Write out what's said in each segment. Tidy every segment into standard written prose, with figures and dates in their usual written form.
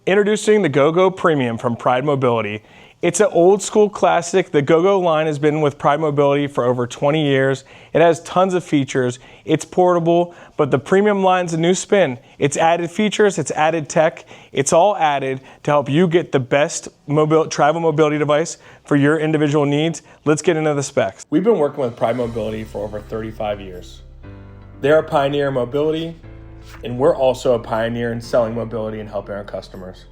Introducing the GoGo Premium from Pride Mobility. It's an old school classic. The GoGo line has been with Pride Mobility for over 20 years. It has tons of features. It's portable, but the Premium line's a new spin. It's added features, it's added tech. It's all added to help you get the best travel mobility device for your individual needs. Let's get into the specs. We've been working with Pride Mobility for over 35 years. They're a pioneer in mobility, and we're also a pioneer in selling mobility and helping our customers.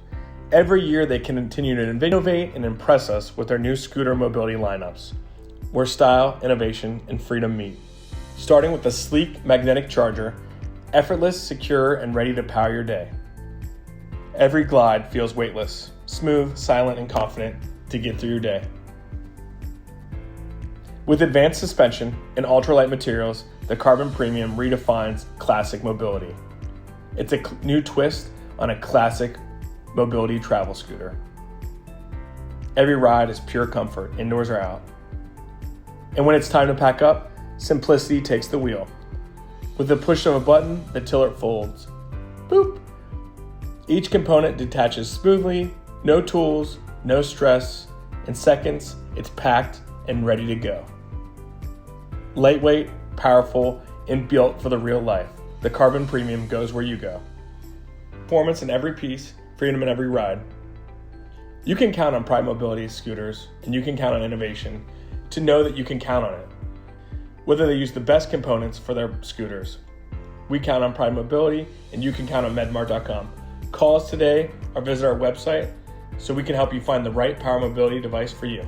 Every year they continue to innovate and impress us with their new scooter mobility lineups, where style, innovation, and freedom meet. Starting with the sleek magnetic charger, effortless, secure, and ready to power your day. Every glide feels weightless, smooth, silent, and confident to get through your day. With advanced suspension and ultralight materials, the Carbon Premium redefines classic mobility. It's a new twist on a classic mobility travel scooter. Every ride is pure comfort, indoors or out. And when it's time to pack up, simplicity takes the wheel. With the push of a button, the tiller folds. Boop! Each component detaches smoothly, no tools, no stress. In seconds, it's packed and ready to go. Lightweight, powerful, and built for the real life. The Carbon Premium goes where you go. Performance in every piece, freedom in every ride. You can count on Pride Mobility scooters, and you can count on innovation to know that you can count on it. Whether they use the best components for their scooters. We count on Pride Mobility, and you can count on medmart.com. Call us today or visit our website so we can help you find the right power mobility device for you.